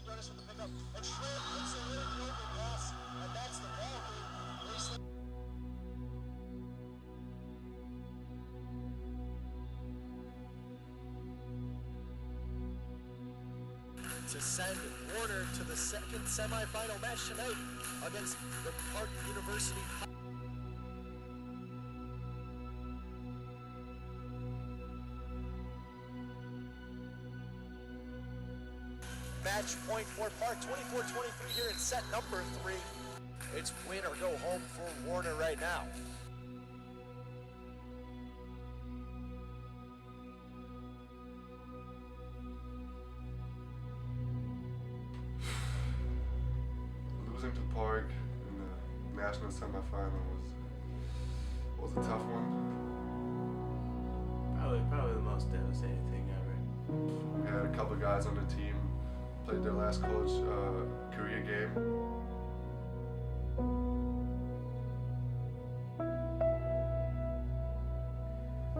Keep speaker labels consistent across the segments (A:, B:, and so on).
A: Dennis with the pickup, and Schmidt puts it in the open pass, and that's the ball game. To send Warner to the second semifinal match tonight against the Park University. Match point for Park, 24-23 here in set number 3. It's win or go home for Warner right now.
B: Losing to Park in the national semifinal was a tough one.
C: Probably the most devastating thing ever.
B: We had a couple of guys on the team played their last college career game.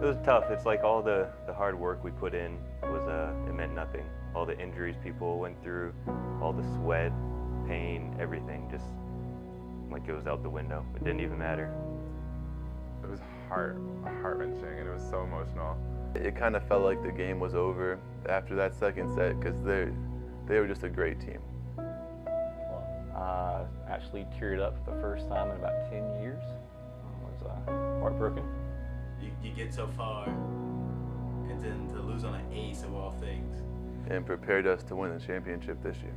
D: It was tough. It's like all the hard work we put in was it meant nothing. All the injuries people went through, all the sweat, pain, everything, just like it was out the window. It didn't even matter.
E: It was heart-wrenching, and it was so emotional.
F: It kind of felt like the game was over after that second set because they were just a great team.
G: Actually teared up for the first time in about 10 years. I was heartbroken.
C: You get so far, and then to lose on an ace of all things.
F: And prepared us to win the championship this year.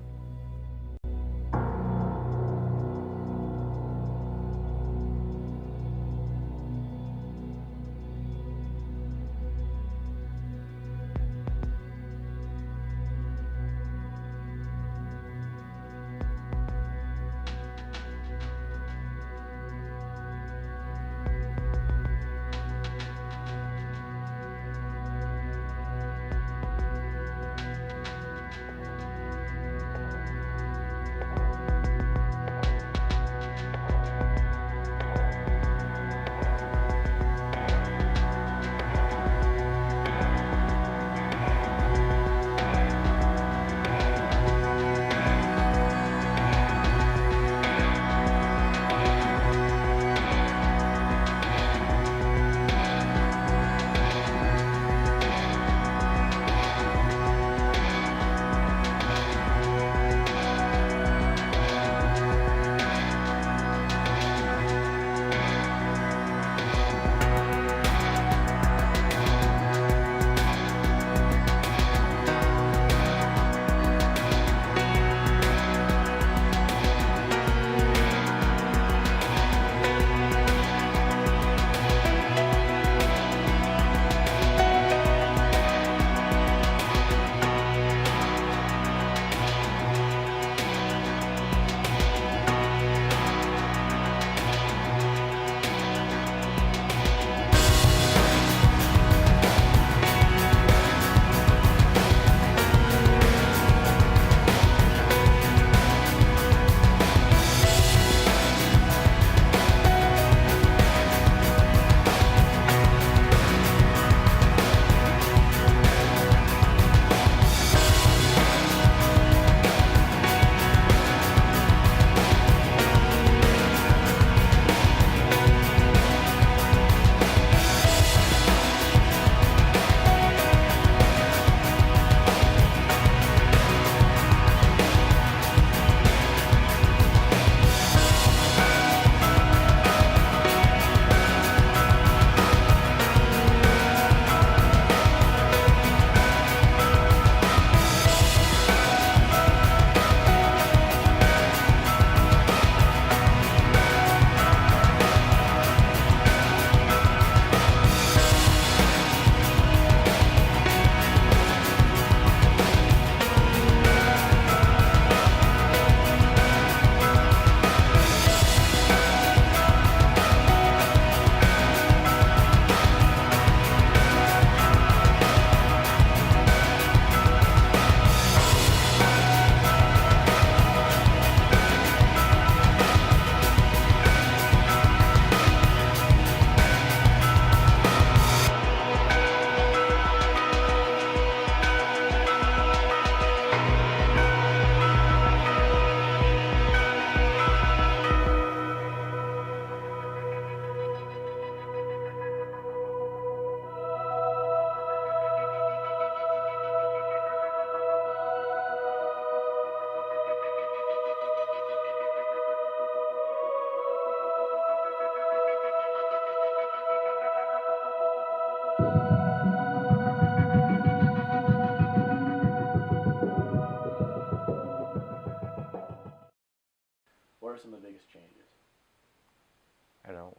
G: I don't know.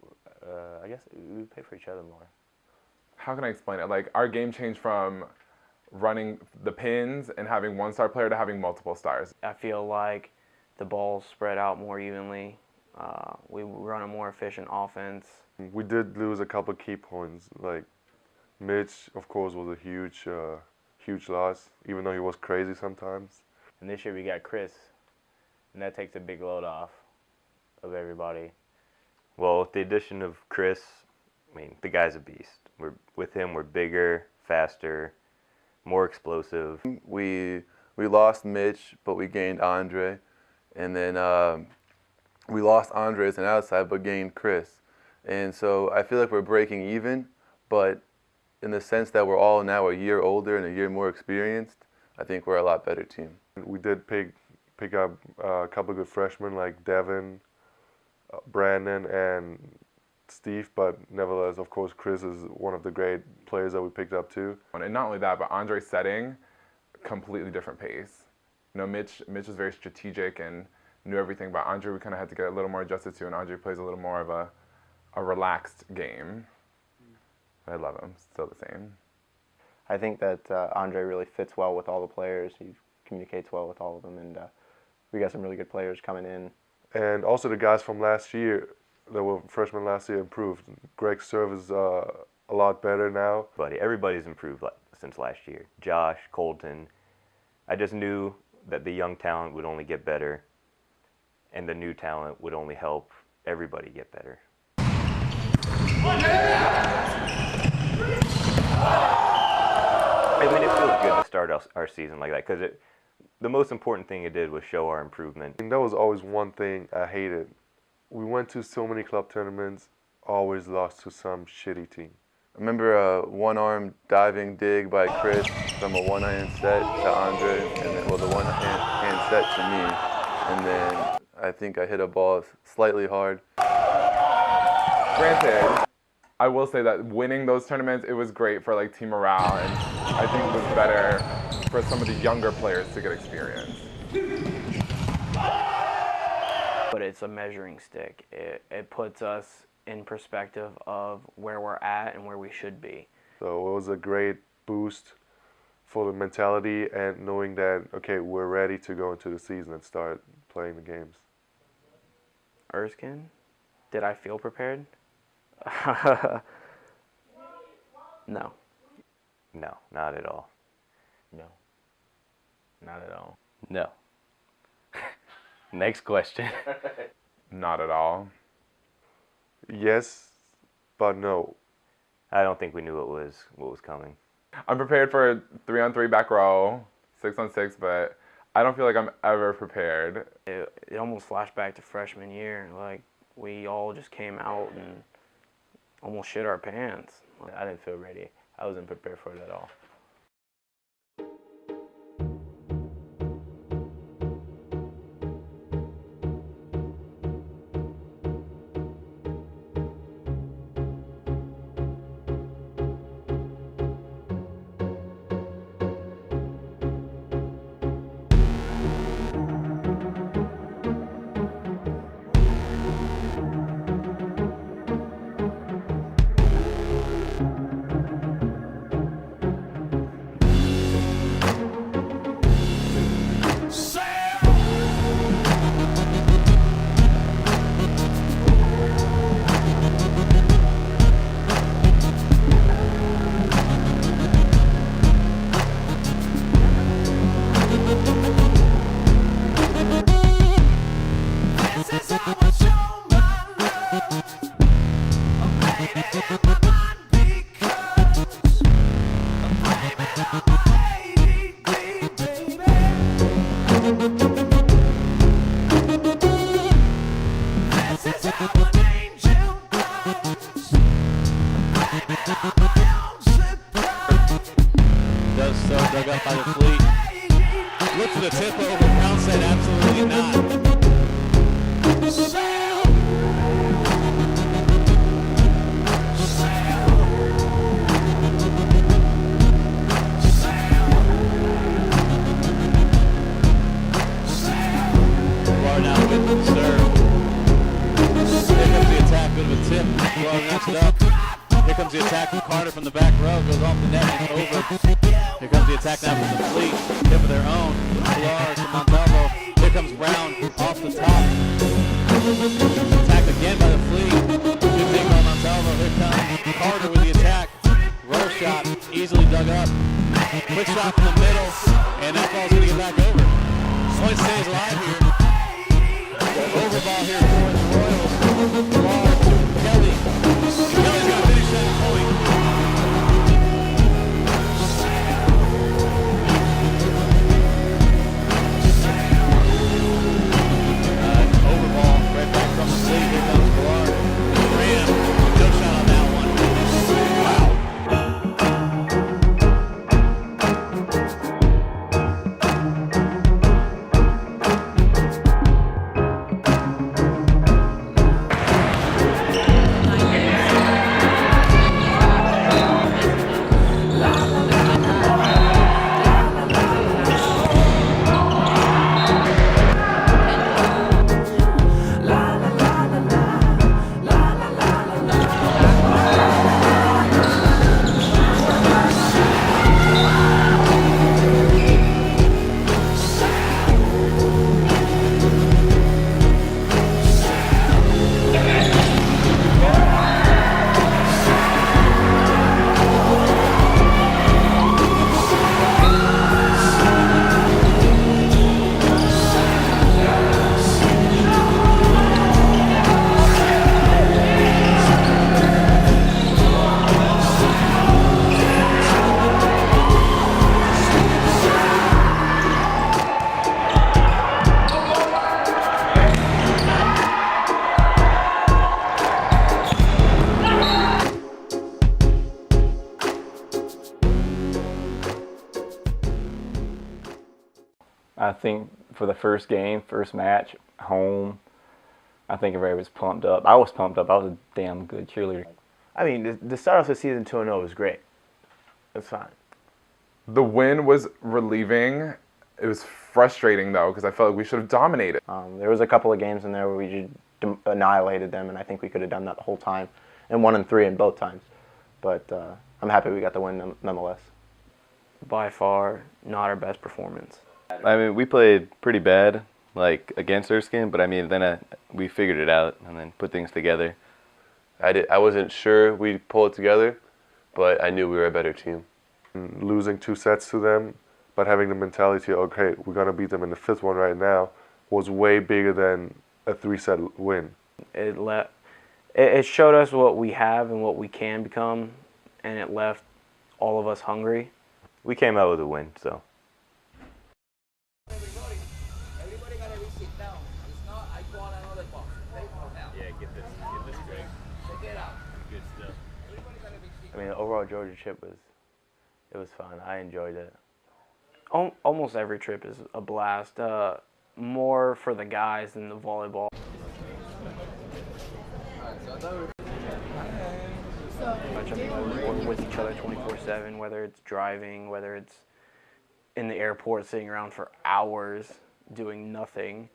G: I guess we pay for each other more.
E: How can I explain it? Like, our game changed from running the pins and having one star player to having multiple stars.
H: I feel like the ball's spread out more evenly. We run a more efficient offense.
B: We did lose a couple of key points. Like Mitch, of course, was a huge loss, even though he was crazy sometimes.
G: And this year we got Chris, and that takes a big load off of everybody.
D: Well, with the addition of Chris, I mean, the guy's a beast. With him, we're bigger, faster, more explosive.
F: We lost Mitch, but we gained Andre. And then we lost Andre as an outside, but gained Chris. And so I feel like we're breaking even, but in the sense that we're all now a year older and a year more experienced, I think we're a lot better team.
B: We did pick up a couple of good freshmen like Devin, Brandon, and Steve, but nevertheless, of course, Chris is one of the great players that we picked up too.
E: And not only that, but Andre's setting, completely different pace. You know, Mitch is very strategic and knew everything, but Andre we kind of had to get a little more adjusted to, and Andre plays a little more of a relaxed game. I love him, still the same.
G: I think that Andre really fits well with all the players. He communicates well with all of them, and we got some really good players coming in.
B: And also the guys from last year, that were freshmen last year, improved. Greg's serve is a lot better now.
D: Everybody's improved since last year. Josh, Colton. I just knew that the young talent would only get better, and the new talent would only help everybody get better. I mean, it feels good to start our season like that, because the most important thing it did was show our improvement.
B: And that was always one thing I hated. We went to so many club tournaments, always lost to some shitty team.
F: I remember a one-arm diving dig by Chris from a one-hand set to Andre, and then, well, the one-hand set to me, and then I think I hit a ball slightly hard.
E: Granted, I will say that winning those tournaments, it was great for like team morale, and I think it was better for some of the younger players to get experience.
H: But it's a measuring stick. It puts us in perspective of where we're at and where we should be.
B: So it was a great boost for the mentality and knowing that, okay, we're ready to go into the season and start playing the games.
H: Erskine, did I feel prepared? No.
D: No, not at all.
G: No. Not at all. No. Next question.
E: Not at all.
B: Yes, but no.
D: I don't think we knew what was coming.
E: I'm prepared for a 3-on-3 back row, 6-on-6, but I don't feel like I'm ever prepared.
H: It almost flashed back to freshman year. Like, we all just came out and almost shit our pants.
G: I didn't feel ready. I wasn't prepared for it at all.
I: Does so, dug up by the fleet. Looks for the tip over, Brown said absolutely not. Now with the serve. There comes the attack, good with floater from the back row goes off the net and over. Here comes the attack now from the Fleet. Tip of their own. Pilar to Montalvo. Here comes Brown off the top. Attacked again by the Fleet. Good thing by Montalvo. Here comes Carter with the attack. Roll shot, easily dug up. Quick shot from the middle, and that ball's going to get back over. Point stays alive here. Overball here for the Royals. Pilar to Kelly. Kelly's going to finish that point. Overball right back from the Fleet. Here comes Pilar. Graham, no shot on that one. Wow.
J: I think for the first game, first match, home, I think everybody was pumped up. I was pumped up. I was a damn good cheerleader.
G: I mean, the start off the season 2-0 was great. It's fine.
E: The win was relieving. It was frustrating, though, because I felt like we should have dominated.
G: There was a couple of games in there where we just annihilated them, and I think we could have done that the whole time, and 1 and 3 in both times. But I'm happy we got the win nonetheless.
H: By far, not our best performance.
D: I mean, we played pretty bad, like, against Erskine, but I mean, then we figured it out and then put things together.
F: I wasn't sure we'd pull it together, but I knew we were a better team.
B: Losing 2 sets to them, but having the mentality, okay, we're going to beat them in the 5th one right now, was way bigger than a 3-set win.
H: It showed us what we have and what we can become, and it left all of us hungry.
D: We came out with a win, so.
A: Everybody gotta be sit down. It's not, I go on another box. Take one now.
D: Yeah, get this, Greg.
A: Check it out.
D: Good stuff.
A: Everybody gotta be sit
G: I mean, the overall Georgia trip was fun. I enjoyed it.
H: Almost every trip is a blast. More for the guys than the volleyball. We're with each other 24/7, whether it's driving, whether it's in the airport sitting around for hours doing nothing.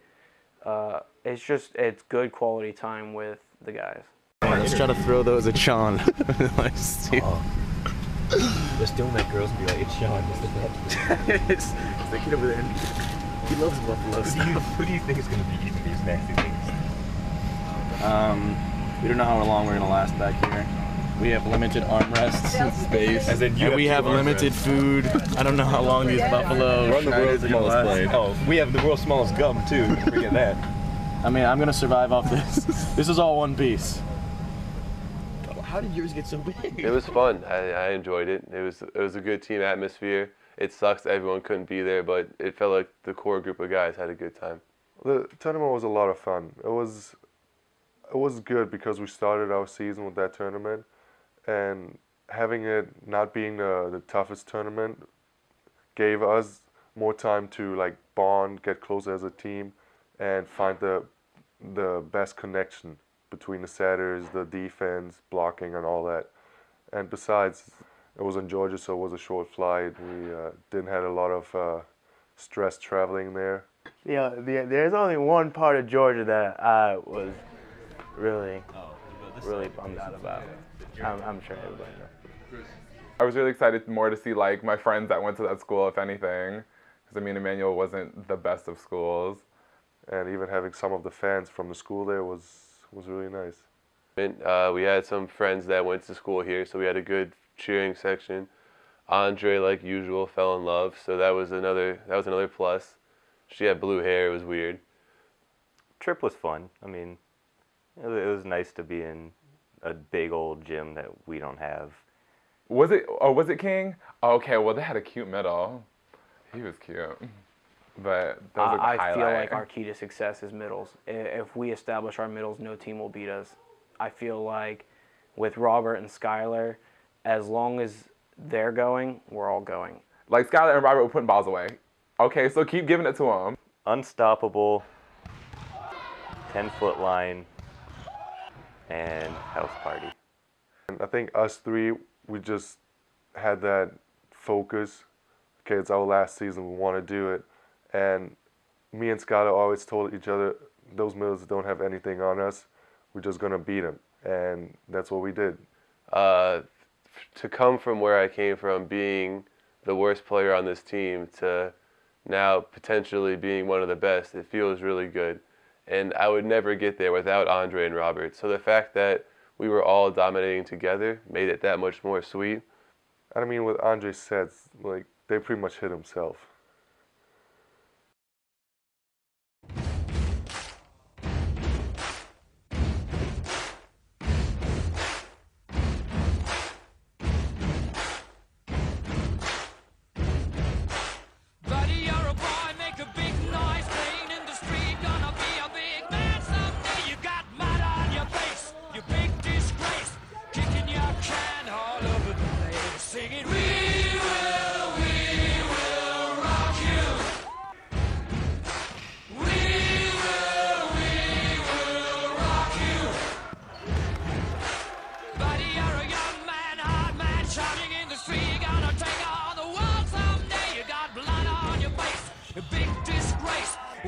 H: It's good quality time with the guys.
K: Let's try to throw those at Sean.
L: Let's don't make girls be like, it's Sean,
K: It's the kid over there. He loves buffaloes.
L: Who do you think is going to be eating these nasty things?
K: We don't know how long we're going to last back here. We have limited armrests and space.
L: As in you
K: and we have limited food. I don't know how long these buffalo
L: We're on the world's
K: are gonna
L: smallest
K: last.
L: plane. Oh, we have the world's smallest gum too. Don't forget that.
K: I mean, I'm going to survive off this. This is all one piece.
L: How did yours get so big?
F: It was fun. I enjoyed it. It was a good team atmosphere. It sucks that everyone couldn't be there, but it felt like the core group of guys had a good time.
B: The tournament was a lot of fun. It was good because we started our season with that tournament, and having it not being the toughest tournament gave us more time to like bond, get closer as a team, and find the best connection between the setters, the defense, blocking, and all that. And besides, it was in Georgia, so it was a short flight. We didn't have a lot of stress traveling there.
G: Yeah, there's only one part of Georgia that I was really bummed out about. I'm sure everybody knows.
E: I was really excited more to see like my friends that went to that school, if anything, because I mean Emmanuel wasn't the best of schools.
B: And even having some of the fans from the school there was really nice.
F: And, we had some friends that went to school here, so we had a good cheering section. Andre, like usual, fell in love, so that was another plus. She had blue hair. It was weird.
D: Trip was fun. I mean, it was nice to be in a big old gym that we don't have.
E: Was it King? Okay, well they had a cute middle. He was cute. But that was a
H: I
E: highlight.
H: feel like our key to success is middles. If we establish our middles, no team will beat us. I feel like with Robert and Skylar, as long as they're going, we're all going.
E: Like Skylar and Robert were putting balls away. Okay, so keep giving it to them.
D: Unstoppable, 10-foot line, and house party.
B: And I think us three, we just had that focus. Okay, it's our last season, we want to do it. And me and Skylar always told each other, those middles don't have anything on us. We're just going to beat them. And that's what we did.
F: To come from where I came from, being the worst player on this team, to now potentially being one of the best, it feels really good. And I would never get there without Andre and Robert. So the fact that we were all dominating together made it that much more sweet.
B: I mean, with Andre's sets, like, they pretty much hit himself.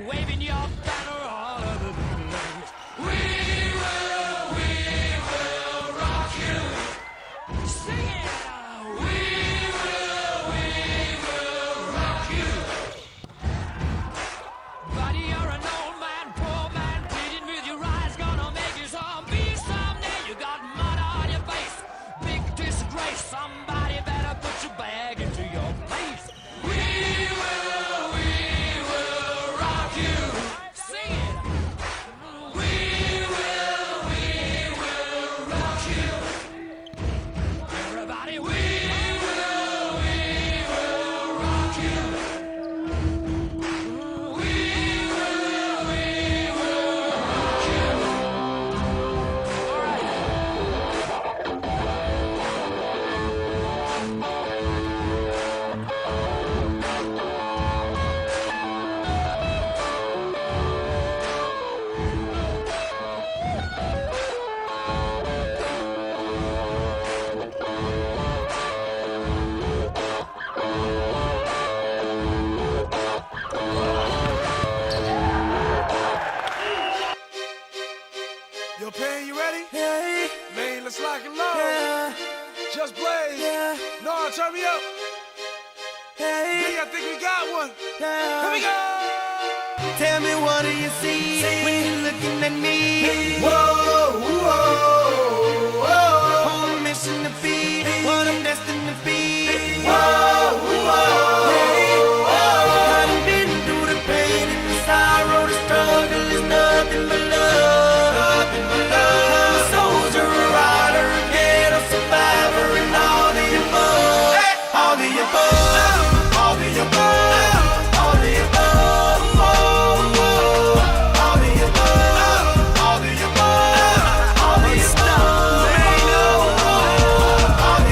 M: Waving your banner all over the place. We will rock you. Sing it. We will rock you. Buddy, you're an old man, poor man, pleading with your eyes, gonna make you zombie someday. You got mud on your face, big disgrace. Somebody better put your bag into your place. We will rock you. Sing it. We will rock you. Everybody, we will rock you. We will rock you. All right.
N: Yo, Pan, you ready? Yeah. Man, let's lock and load. Yeah. Just blaze. Yeah. No, turn me up. Hey. I think we got one. Yeah. Here we go.
M: Tell me, what do you see when you're looking at me?
N: Whoa, whoa, whoa.
M: On a mission to be what I'm destined to be.
N: Whoa, whoa,
M: I done been through the pain and the sorrow, the struggle is nothing but love. Nothing but love. I'm a soldier, a rider, a ghetto survivor, and all the above. Hey. All the above. All the above. All the above. All the above. All the above. All the above.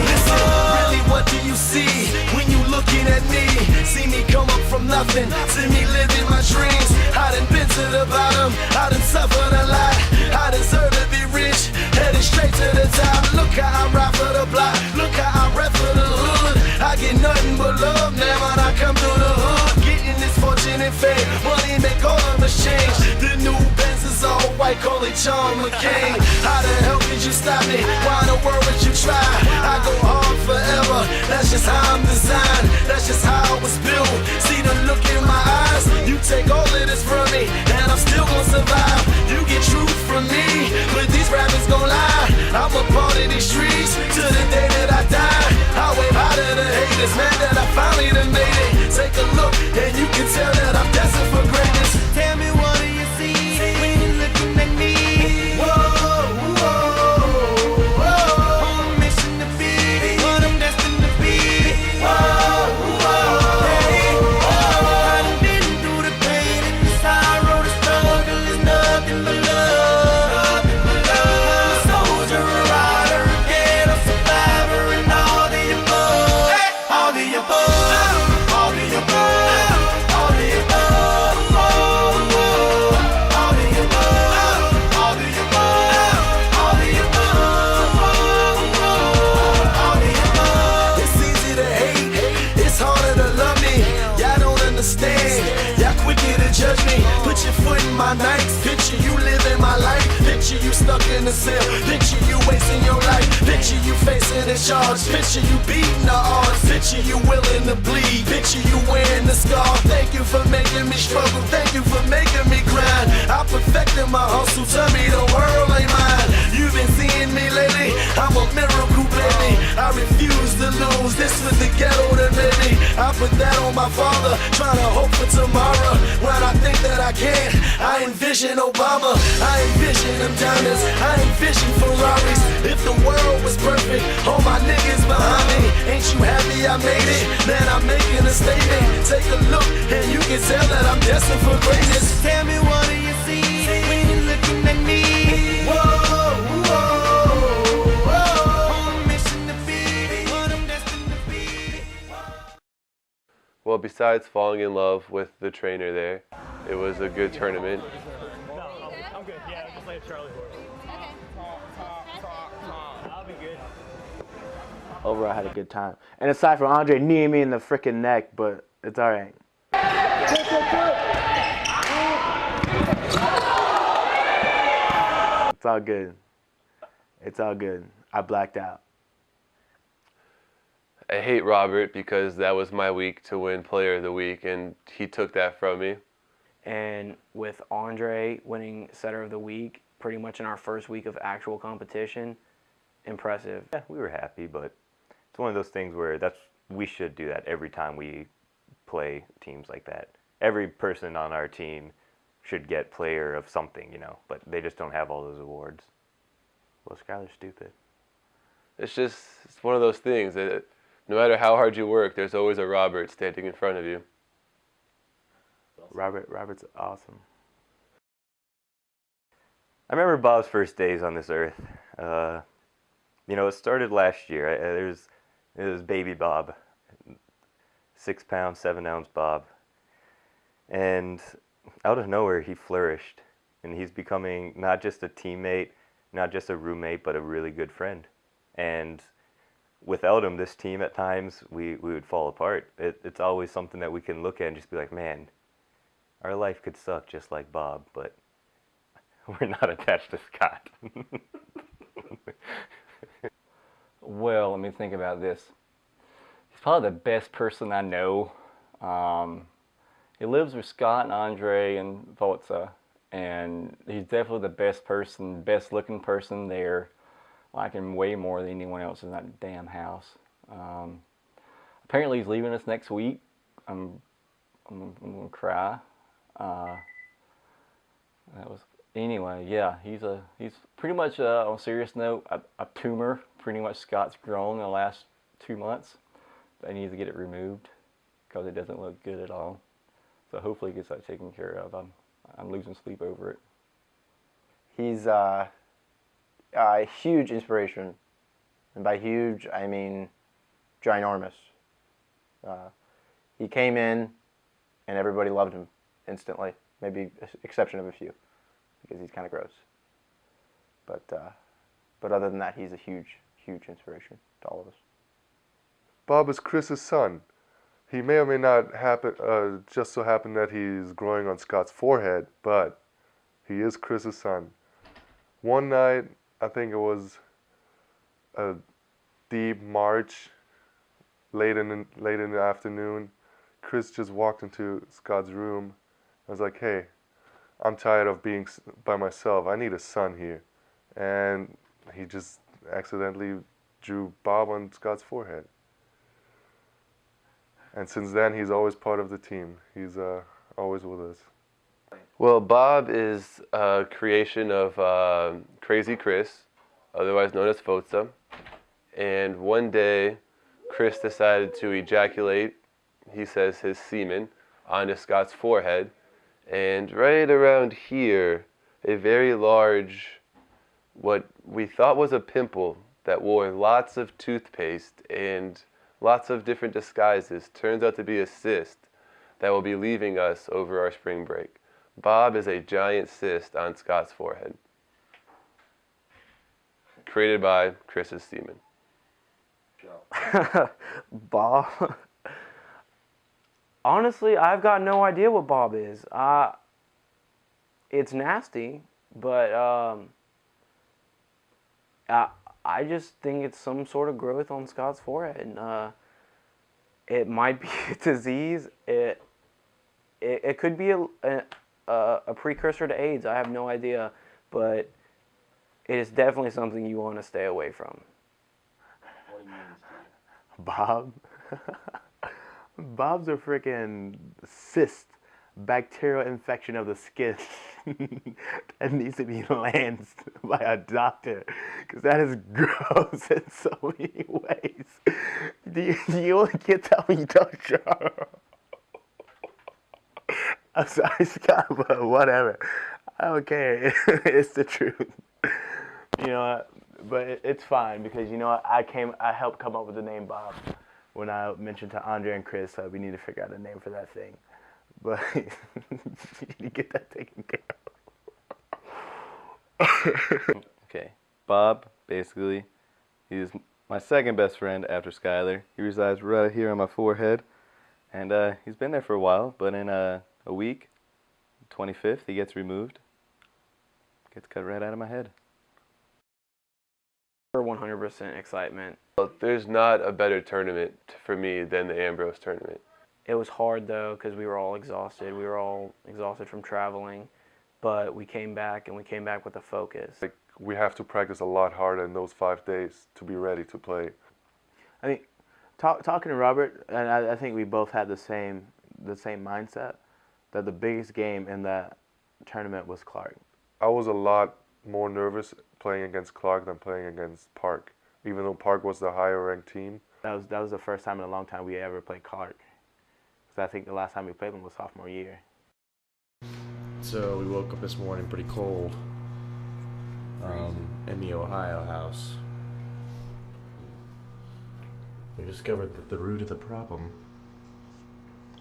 N: Listen, really, what do you see when you looking at me? See me come up from nothing, see me living my dreams. I done been to the bottom, I done suffered a lot. I deserve to be rich, headed straight to the top. Look how I ride for the block, look how I rap for the hood. I get nothing but love now when I come through the hood. Getting this fortune and fame, money make all of us change. The new Benz is all white. white collar John McCain. How the hell could you stop me? Why in the world would you try? I go hard forever, that's just how I'm designed. That's just how I was built. See the look in my eyes, you take all of this from me, and I'm still gonna survive. You get truth from me, but these rappers gon' lie. I'm a part of these streets to the day that I die. I wave high to the haters, man, that I finally done made it. Take a look, and you can tell that I'm destined for greatness.
M: Tell me, what do you see when you're looking at me? Whoa, whoa, whoa. On a mission to be what I'm destined to be. Whoa, whoa, hey, whoa. I done been through the pain and the sorrow, the struggle is nothing but love. I'm a soldier, a rider, a ghetto survivor, and all the above. All the above, all the above, all the above.
N: It's easy to hate, it's harder to love me. Y'all don't understand, y'all quicker to judge me. Put your foot in my nights, picture you living my life. Picture you stuck in the cell, picture you wasting your life. Picture you facing a charge, picture you beating the odds. Picture you willing to bleed, picture you wearing the scar. Thank you for making me struggle, thank you for making me grind. I perfected my hustle, tell me the world ain't mine. You've been seeing me lately, I'm a miracle baby. I refuse to lose, this was the ghetto that made me. I put that on my father, trying to hope for tomorrow. When I think that I can't, I envision Obama. I envision them diamonds, I envision Ferraris. If the world was perfect, all my niggas behind me. Ain't you happy I made it? Man, I'm making a statement. Take a look, and you can tell that I'm destined for greatness.
M: Tell me, what do you see when you're looking at me? Whoa, whoa, whoa. On a mission to be what I'm destined to be.
F: Well, besides falling in love with the trainer there, it was a good tournament.
L: I'm good. Yeah, just let Charlie for it. I'll be good.
H: Overall, I had a good time. And aside from Andre kneeing me in the freaking neck, but it's all right. It's all good. It's all good. I blacked out.
F: I hate Robert because that was my week to win Player of the Week, and he took that from me.
H: And with Andre winning Setter of the Week, pretty much in our first week of actual competition, impressive.
D: Yeah, we were happy, but it's one of those things where we should do that every time we play teams like that. Every person on our team should get player of something, you know, but they just don't have all those awards. Well, Skylar's stupid.
F: It's one of those things that no matter how hard you work, there's always a Robert standing in front of you.
H: Robert's awesome.
D: I remember Bob's first days on this earth. You know, it started last year. It was baby Bob, 6 pound, 7 ounce Bob. And out of nowhere, he flourished. And he's becoming not just a teammate, not just a roommate, but a really good friend. And without him, this team at times, we would fall apart. It's always something that we can look at and just be like, man, our life could suck just like Bob, but we're not attached to Scott.
J: Well, let me think about this. He's probably the best person I know. He lives with Scott and Andre and Volta, and he's definitely the best person, best looking person there. I like him way more than anyone else in that damn house. Apparently he's leaving us next week. I'm gonna cry. Anyway, yeah, he's pretty much on a serious note, a tumor. Pretty much Scott's grown in the last 2 months. They need to get it removed because it doesn't look good at all. So hopefully it gets that taken care of. I'm losing sleep over it.
G: He's a huge inspiration, and by huge I mean ginormous. He came in and everybody loved him instantly, maybe exception of a few, because he's kind of gross. But other than that, he's a huge inspiration to all of us.
B: Bob is Chris's son. He may or may not just so happen that he's growing on Scott's forehead, but He is Chris's son. One night, I think it was a deep March, late in the afternoon, Chris just walked into Scott's room. I was like, hey, I'm tired of being by myself. I need a son here. And he just accidentally drew Bob on Scott's forehead. And since then, he's always part of the team. He's always with us.
F: Well, Bob is a creation of Crazy Chris, otherwise known as Fotsa. And one day, Chris decided to ejaculate, he says, his semen onto Scott's forehead. And right around here, a very large, what we thought was a pimple that wore lots of toothpaste and lots of different disguises, turns out to be a cyst that will be leaving us over our spring break. Bob is a giant cyst on Scott's forehead, created by Chris's semen.
H: Bob? Honestly, I've got no idea what Bob is. It's nasty, but I just think it's some sort of growth on Scott's forehead. It might be a disease. It could be a precursor to AIDS. I have no idea, but it is definitely something you want to stay away from.
G: What do you mean, Bob? Bob's a freaking cyst, bacterial infection of the skin that needs to be lanced by a doctor, because that is gross in so many ways. Do you only get that when you don't show? I'm sorry, Scott, but whatever. I don't care. It's the truth. You know, but it's fine because you know what? I helped come up with the name Bob when I mentioned to Andre and Chris we need to figure out a name for that thing. But you need to get that taken care of.
K: Okay, Bob, basically, he's my second best friend after Skylar. He resides right here on my forehead, and he's been there for a while, but in a week, 25th, he gets removed. Gets cut right out of my head.
H: For 100% excitement.
F: Well, there's not a better tournament for me than the Ambrose tournament.
H: It was hard though because we were all exhausted. We were all exhausted from traveling, but we came back and we came back with a focus.
B: Like, we have to practice a lot harder in those 5 days to be ready to play.
G: I think talking to Robert, and I think we both had the same mindset that the biggest game in that tournament was Clark.
B: I was a lot more nervous playing against Clark than playing against Park, even though Park was the higher ranked team.
G: That was the first time in a long time we ever played Clark. So I think the last time we played them was sophomore year.
L: So we woke up this morning pretty cold in the Ohio house. We discovered that the root of the problem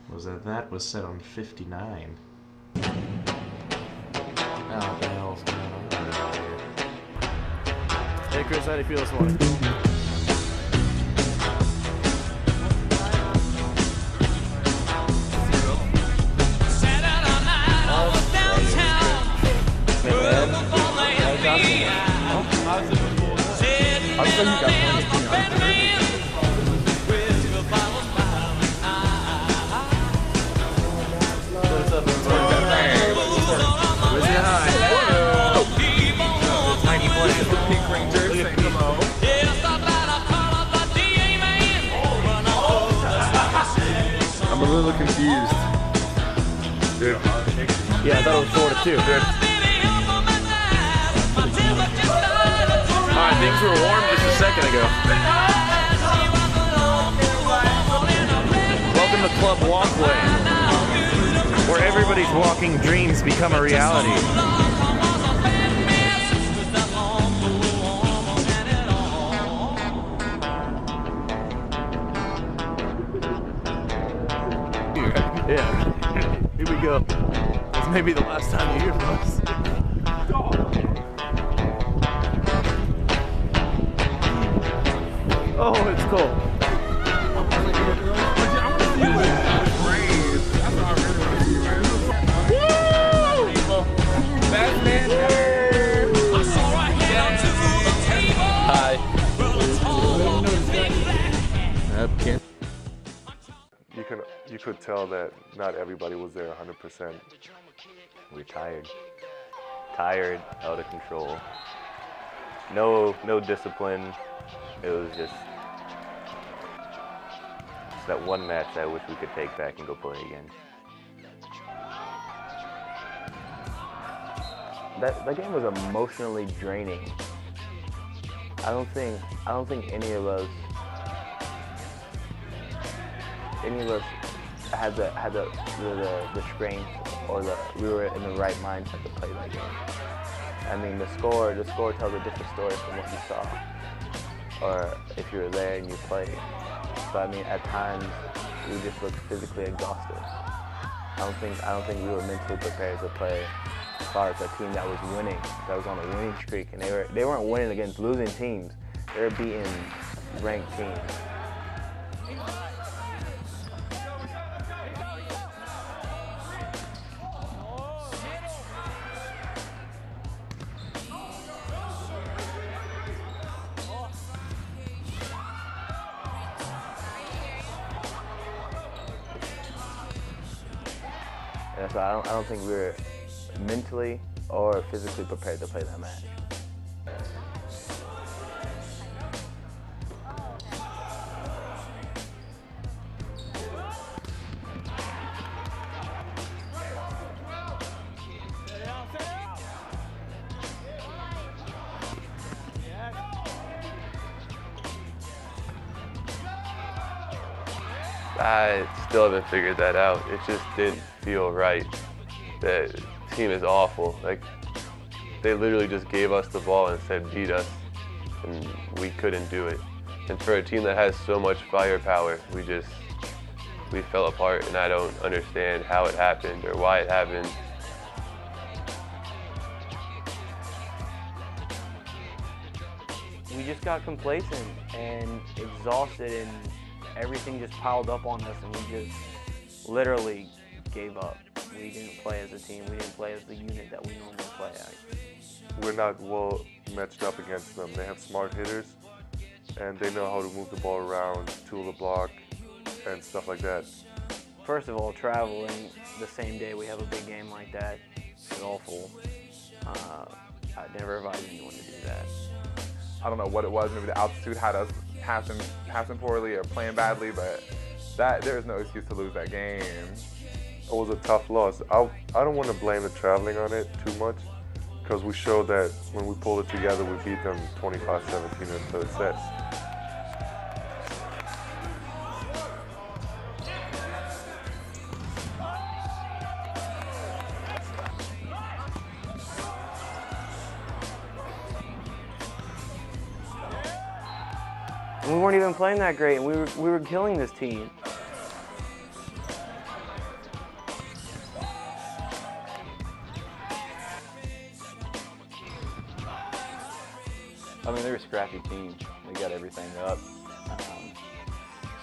L: was that was set on 59. Now what the hell's going on out here?
K: Hey Chris, how do you feel this morning?
B: I'm a little confused. Dude.
K: Yeah, I thought it was Florida too. Alright, things were warm just a second ago. Welcome to Club Walkway, where everybody's walking dreams become a reality. Yeah, here we go. This may be the last time you hear from us. Oh, it's cold. Woo!
B: You could tell that not everybody was there 100%.
D: We were tired. Tired, out of control. No discipline. It was just that one match that I wish we could take back and go play again.
G: That game was emotionally draining. I don't think any of us had the strength or we were in the right mindset to play that game. I mean, the score tells a different story from what you saw, or if you were there and you played. But I mean, at times we just looked physically exhausted. I don't think we were mentally prepared to play as far as a team that was winning, that was on a winning streak, and they weren't winning against losing teams. They were beating ranked teams. And so I don't think we were mentally or physically prepared to play that match.
F: I still haven't figured that out. It just didn't feel right. The team is awful. Like, they literally just gave us the ball and said beat us, and we couldn't do it. And for a team that has so much firepower, we fell apart, and I don't understand how it happened or why it happened.
H: We just got complacent and exhausted, and everything just piled up on us, and we just literally gave up. We didn't play as a team. We didn't play as the unit that we normally play at.
B: We're not well matched up against them. They have smart hitters, and they know how to move the ball around, tool the block, and stuff like that.
H: First of all, traveling the same day we have a big game like that is awful. I'd never advise anyone to do that.
E: I don't know what it was. Maybe the altitude had us passing poorly or playing badly, but there is no excuse to lose that game.
B: It was a tough loss. I don't want to blame the traveling on it too much, because we showed that when we pulled it together, we beat them 25-17 in the third set.
H: And we weren't even playing that great, and we were killing this team.
J: I mean, they're a scrappy team. They got everything up.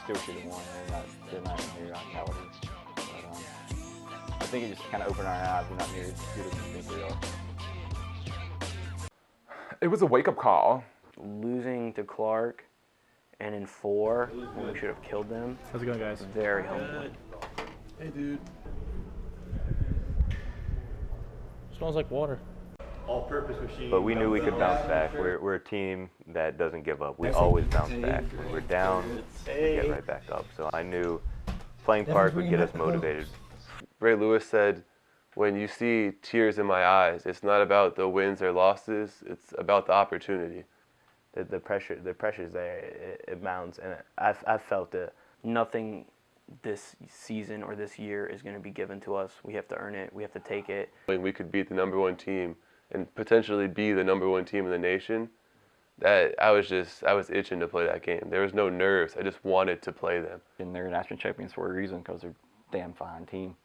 J: Still should have won. They're not near our caliber. But, I think it just kind of opened our eyes. We're not near as good as we think we are.
E: It was a wake-up call.
H: Losing to Clark and in 4 when we should have killed them.
I: How's it going, guys?
H: Very humbling.
I: Hey, dude. Smells like water. All-purpose machine.
D: But we knew we could bounce back. We're a team that doesn't give up. We always bounce back. When we're down, we get right back up. So I knew playing Park would get us motivated.
F: Ray Lewis said, when you see tears in my eyes, it's not about the wins or losses, it's about the opportunity.
G: The pressure's there, it mounts, and I felt it.
H: Nothing this season or this year is going to be given to us. We have to earn it. We have to take it.
F: When we could beat the #1 team and potentially be the #1 team in the nation, that I was itching to play that game. There was no nerves. I just wanted to play them.
J: And they're national champions for a reason, because they're a damn fine team.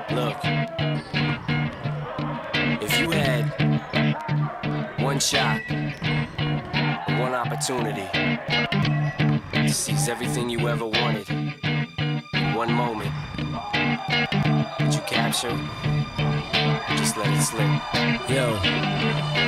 N: Look, if you had one shot, one opportunity to seize everything you ever wanted in one moment, would you capture? Would you
M: just let it slip. Yo.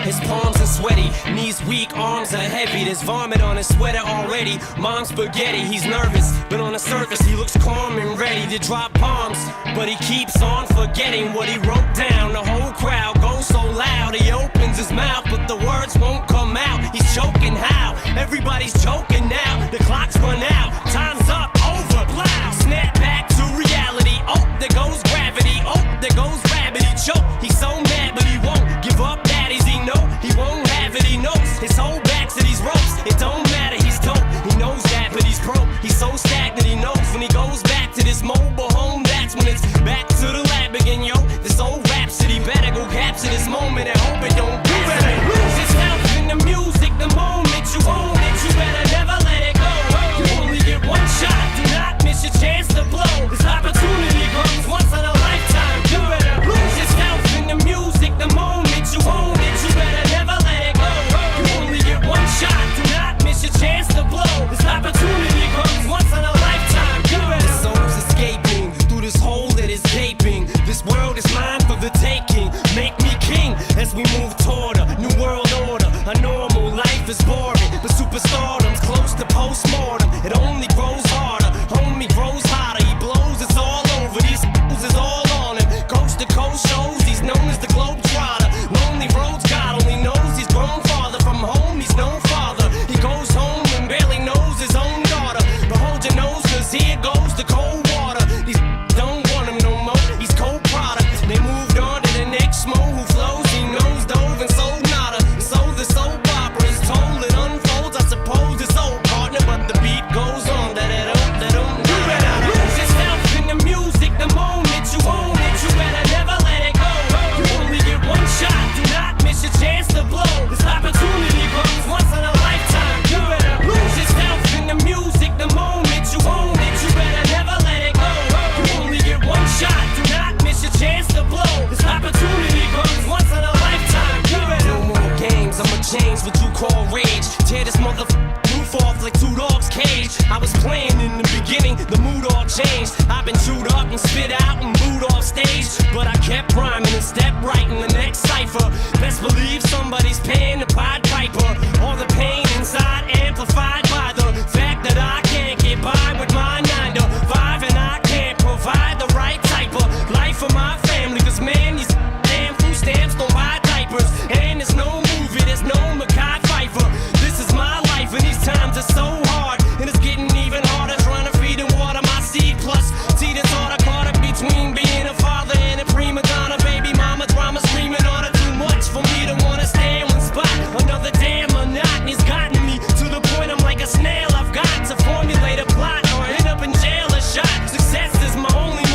M: His palms are sweaty, knees weak, arms are heavy. There's vomit on his sweater already. Mom's spaghetti, he's nervous, but on the surface he looks calm and ready to drop bombs. But he keeps on forgetting what he wrote down. The whole crowd goes so loud, he opens his mouth, but the words won't come out. He's choking how? Everybody's choking now. The clock's run out, time's up, over, blow. Snap back to reality. Oh, there goes gravity. Oh, there goes gravity. Choke. He's so mad, but he won't give up. Daddies, he know he won't have it. He knows his whole back to these ropes. It don't matter. He's dope. He knows that, but he's broke. He's so stagnant. He knows when he goes back to this mobile home. That's when it's back to the lab again, yo. This old rhapsody better go capture this moment and hope it don't do better. Lose yourself in the music. The moment you own it, you better never let it go. You only get one shot. Do not miss your chance to blow. This opportunity comes once in a lifetime. You better lose yourself in the music. The moment you own it, you better never let it go. You only get one shot. Do not miss your chance to blow. This opportunity comes once in a lifetime. You better. The soul's escaping through this hole that is gaping. This world is mine for the taking. Make me king as we move toward a new world order. A normal life is boring, but superstardom's close to postmortem. It only grows harder, homie grows hotter. He blows, it's all over. These fools is all on him. Coast to coast shows, he's known as the Globetrotter. Lonely roads, God only knows he's grown farther from home. He's no father. He goes home and barely knows his own daughter. But hold your nose, cause here goes the cold water. These don't want him no more. He's cold product. They moved on to the next mo who flows. He knows dove and sold nada. So the soap opera is told, it unfolds. I suppose it's old partner, but the beat goes on. You better lose yourself in the music. The moment you own it, you better never let it go. You only get one shot. Do not miss your chance to blow. This opportunity comes once in a lifetime. You better lose yourself in the music. The moment you own it, you better never let it go. You only get one shot. Do not miss your chance to blow. This opportunity comes once in a lifetime. You better. No more games. I'ma change what you call rage. Tear this roof off like two dogs' cage. I was playing in the beginning, the mood all changed. I've been chewed up and spit out and booed off stage, but I kept rhyming and stepped right in the next cipher. Best believe somebody's paying the Pied Piper. All the pain inside amplified by the fact that I can't get by with my 9 to 5, and I can't provide the right type of life for my family. Cause man, these damn food stamps don't buy diapers, and there's no movie, there's no Mackay Pfeiffer. This is my life, and these times are so hard, and it's getting even harder trying to feed and water my seed. Plus, see the thought I caught up between being a father and a prima donna. Baby mama drama screaming on her, too much for me to wanna stay in one spot. Another damn monotony's gotten me to the point I'm like a snail. I've got to formulate a plot or end up in jail or shot. Success is my only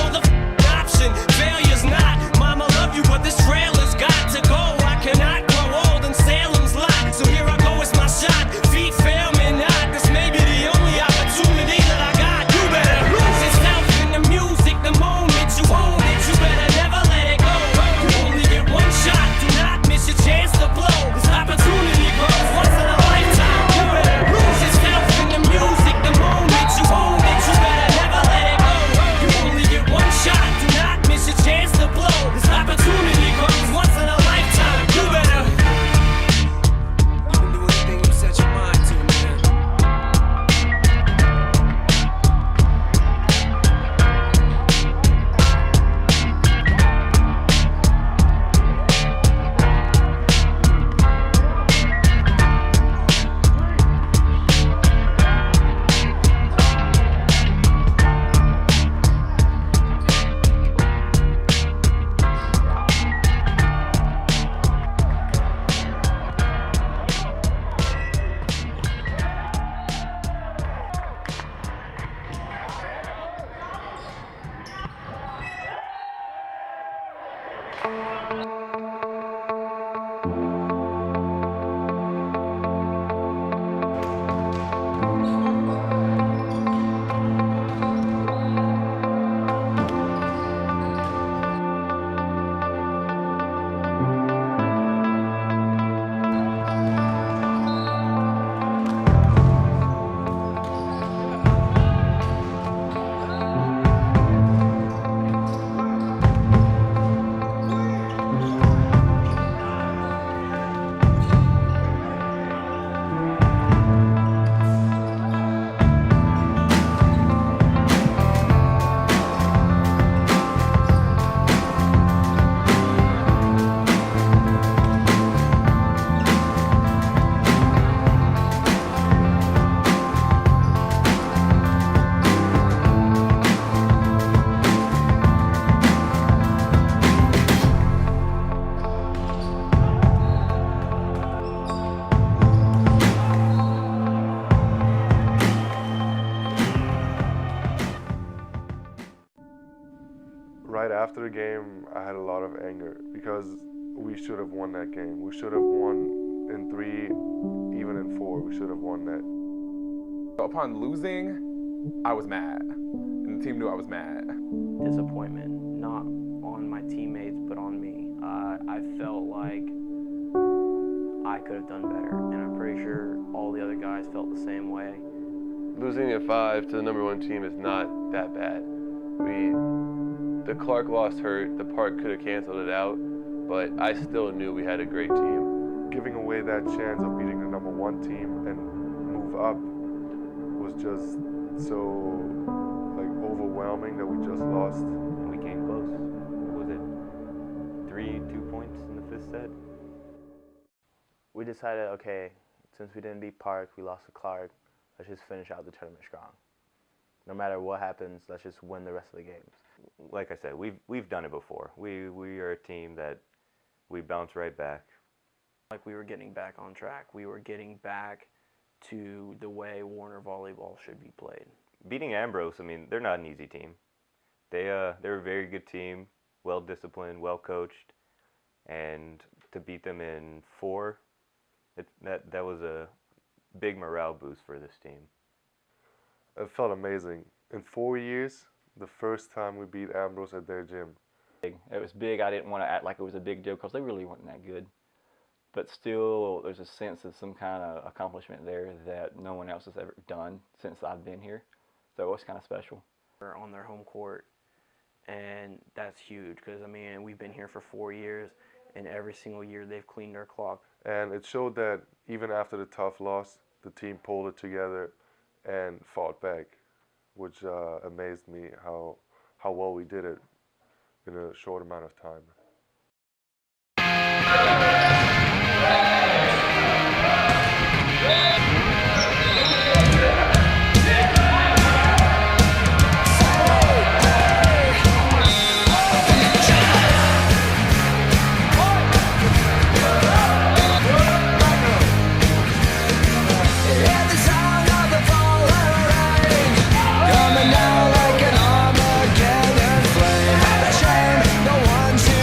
M: option. Failure's not. Mama love you, but this trailer's got to go. I cannot grow old in Salem's lot. So here I go, it's my shot. Feet fail me not. This may be the only opportunity that I got. You better lose yourself in the music. The moment you own it, you better never let it go. You only get one shot. Do not miss your chance to blow. This opportunity comes once in a lifetime. You better lose yourself in the music. The moment you own it, you better never let it go. You only get one shot. Do not miss your chance to blow. This opportunity comes once in a lifetime. You better. You can do anything you set your mind to, man.
B: right after the game, I had a lot of anger because we should have won that game. We should have won in 3, even in 4. We should have won that.
E: Upon losing, I was mad, and the team knew I was mad.
H: Disappointment, not on my teammates, but on me. I felt like I could have done better, and I'm pretty sure all the other guys felt the same way.
F: Losing at 5 to the #1 team is not that bad. The Clark loss hurt. The park could have canceled it out, but I still knew we had a great team.
B: Giving away that chance of beating the #1 team and move up was just so overwhelming that we just lost.
D: And we came close. What was it? 2 points in the 5th set?
G: We decided, okay, since we didn't beat Park, we lost to Clark, let's just finish out the tournament strong. No matter what happens, let's just win the rest of the games.
D: Like I said, we've done it before. We are a team that we bounce right back.
H: Like we were getting back on track. We were getting back to the way Warner Volleyball should be played.
D: Beating Ambrose, I mean, they're not an easy team. They're a very good team, well disciplined, well coached, and to beat them in 4, that was a big morale boost for this team.
B: It felt amazing. In 4 years, the first time we beat Ambrose at their gym.
J: It was big. I didn't want to act like it was a big deal because they really weren't that good. But still, there's a sense of some kind of accomplishment there that no one else has ever done since I've been here. So it was kind of special.
H: We're on their home court, and that's huge because, I mean, we've been here for 4 years, and every single year they've cleaned their clock.
B: And it showed that even after the tough loss, the team pulled it together and fought back, which amazed me how well we did it in a short amount of time.
N: Coming out like an Armageddon flame. The shame, the ones who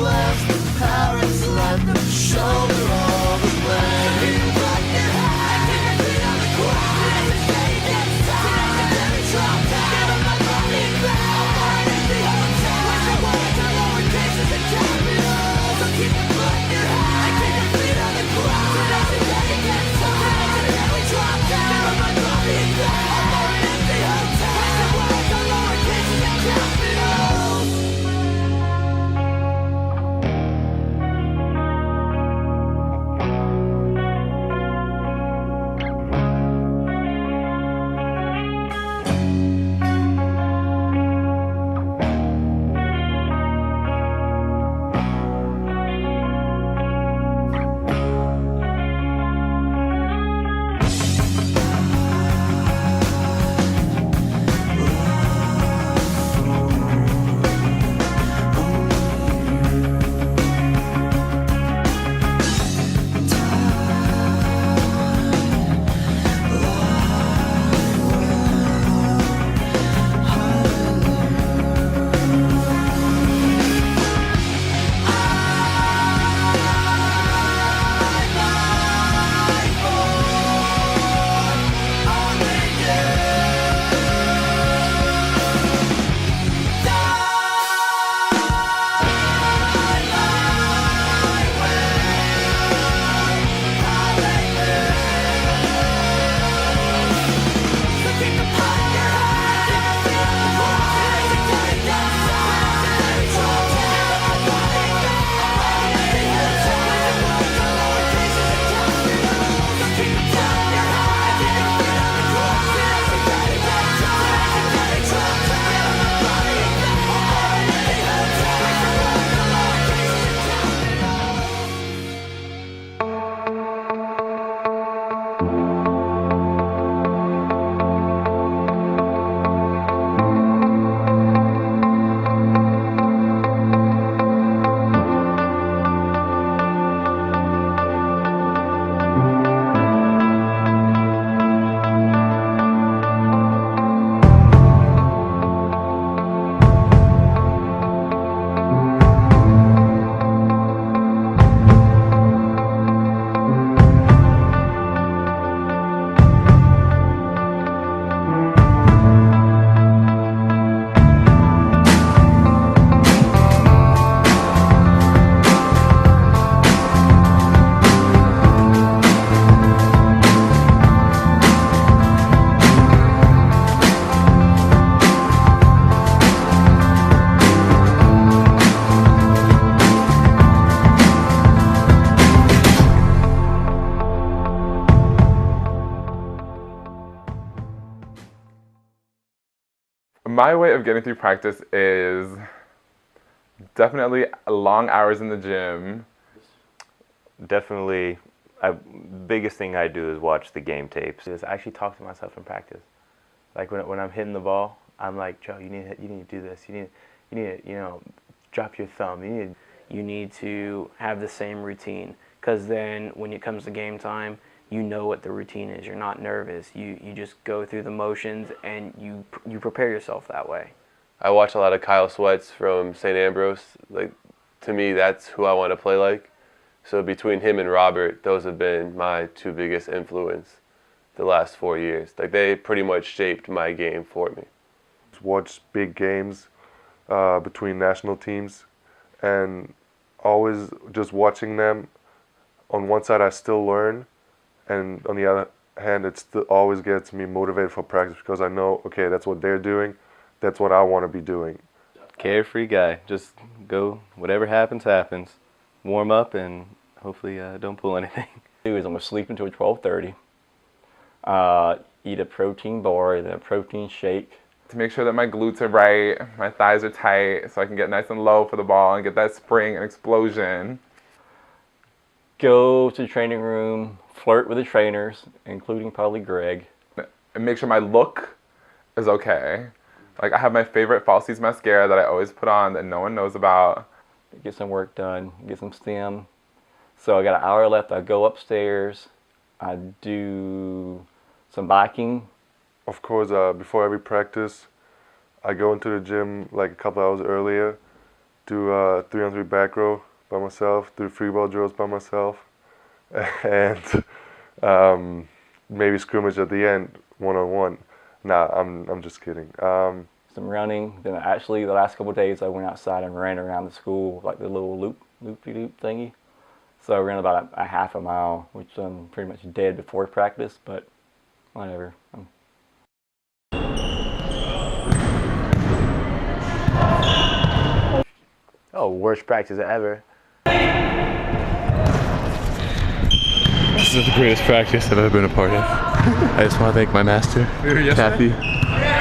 N: blast. The parents let them shoulder all the blame. Keep your head, keep your feet on the ground. Until you get tired, let me drop down. Give 'em my money back. I'm buying in the hotel. With the words are lowercase as a capital. So keep your foot in your head, keep your feet on the ground. Until you get tired, let me drop down. Give 'em my money back. I'm buying in the hotel. With the words are lowercase as a capital.
E: My way of getting through practice is definitely long hours in the gym.
D: Definitely, biggest thing I do is watch the game tapes.
G: Is I actually talk to myself in practice. Like when I'm hitting the ball, I'm like, Joe, you need to do this. You need to drop your thumb. You need to have the same routine, because then when it comes to game time, you know what the routine is. You're not nervous. You just go through the motions and you prepare yourself that way.
F: I watch a lot of Kyle Sweats from St. Ambrose. Like, to me, that's who I want to play like. So between him and Robert, those have been my two biggest influence the last 4 years. Like, they pretty much shaped my game for me.
B: Watch big games between national teams, and always just watching them. On one side, I still learn, and on the other hand, it still always gets me motivated for practice, because I know, okay, that's what they're doing, that's what I want to be doing.
K: Carefree guy. Just go, whatever happens, happens. Warm up and hopefully don't pull anything.
J: I'm going to sleep until 12:30. Eat a protein bar, then a protein shake.
E: To make sure that my glutes are right, my thighs are tight, so I can get nice and low for the ball and get that spring and explosion.
J: Go to the training room, flirt with the trainers, including probably Greg.
E: And make sure my look is okay. Like, I have my favorite falsies mascara that I always put on that no one knows about.
J: Get some work done, get some stem. So I got an hour left. I go upstairs, I do some biking.
B: Of course, before every practice, I go into the gym like a couple hours earlier, do 3-on-3 back row by myself, do free ball drills by myself, and maybe scrimmage at the end, one-on-one. Nah, I'm just kidding.
J: Some running. Then actually the last couple of days I went outside and ran around the school, like the little loop-de-loop thingy. So I ran about a half a mile, which I'm pretty much dead before practice, but whatever.
G: Oh, worst practice ever.
O: This is the greatest practice I've ever been a part of. I just want to thank my master, Kathy,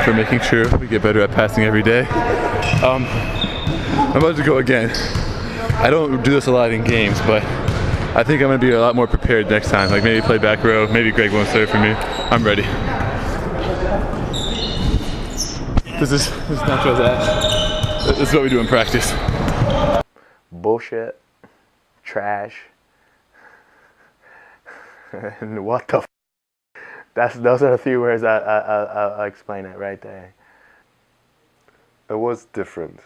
O: for making sure we get better at passing every day. I'm about to go again. I don't do this a lot in games, but I think I'm going to be a lot more prepared next time. Like maybe play back row, maybe Greg won't serve for me. I'm ready. This is not what I was asked. This is what we do in practice.
G: Bullshit. Trash. And what the those are the few words I'll explain it right there.
B: It was different.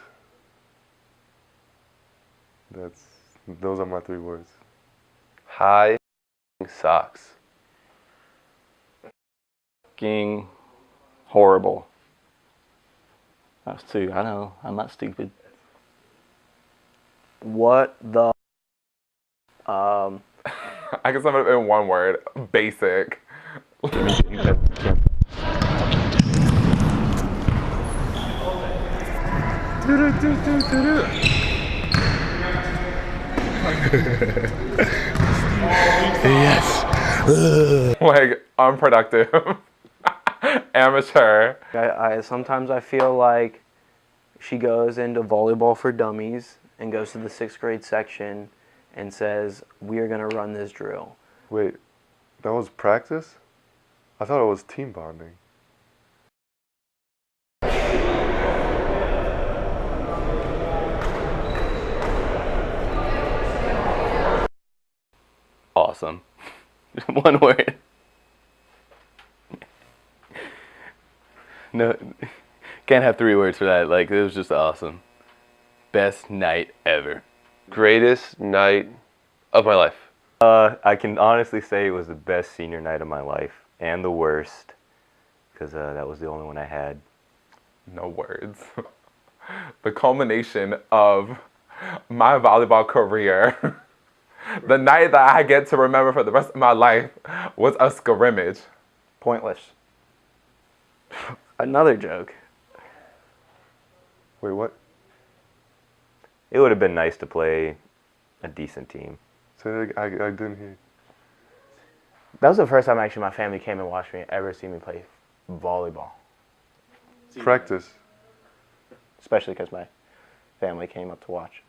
B: Those are my 3 words.
F: High socks.
J: Fucking horrible. That's 2. I know. I'm not stupid.
G: What the?
E: I can sum it up in one word: basic.
O: Yes.
E: Like unproductive. Amateur.
H: Sometimes I feel like she goes into volleyball for dummies and goes to the 6th grade section and says, "We are going to run this drill."
B: Wait, that was practice? I thought it was team bonding.
K: Awesome. One word. No, can't have 3 words for that. Like, it was just awesome. Best night ever.
F: Greatest night of my life.
D: I can honestly say it was the best senior night of my life, and the worst, because that was the only one I had.
E: No words. The culmination of my volleyball career. The night that I get to remember for the rest of my life was a scrimmage.
H: Pointless. Another joke.
B: Wait, what?
D: It would have been nice to play a decent team.
B: Say that, I didn't hear.
G: That was the first time actually my family came and watched me ever see me play volleyball.
B: Practice.
G: Especially because my family came up to watch.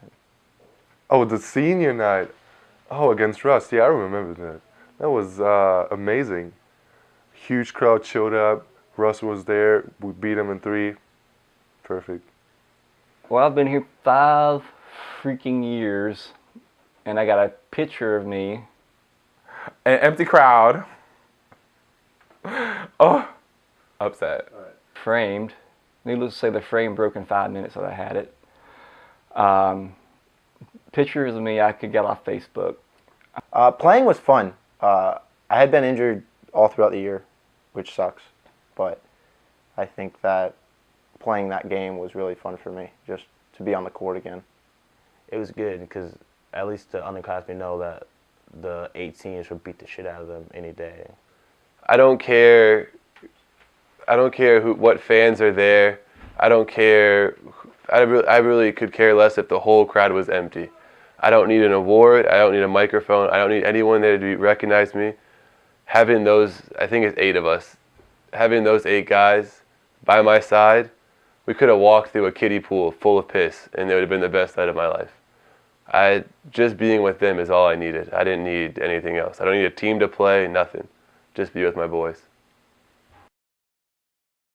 B: Oh, the senior night. Oh, against Russ. Yeah, I remember that. That was amazing. Huge crowd showed up. Russ was there. We beat him in 3. Perfect.
J: Well, I've been here 5 freaking years, and I got a picture of me.
E: An empty crowd. Oh, upset.
J: Framed. Needless to say, the frame broke in 5 minutes that I had it. Pictures of me I could get off Facebook.
G: Playing was fun. I had been injured all throughout the year, which sucks. But I think that playing that game was really fun for me, just to be on the court again. It was good because at least the underclassmen know that the 8 seniors would beat the shit out of them any day.
F: I don't care what fans are there. I don't care. I really could care less if the whole crowd was empty. I don't need an award. I don't need a microphone. I don't need anyone there to recognize me. Having those, I think it's 8 of us, having those 8 guys by my side, we could have walked through a kiddie pool full of piss, and it would have been the best night of my life. Just being with them is all I needed. I didn't need anything else. I don't need a team to play, nothing. Just be with my boys.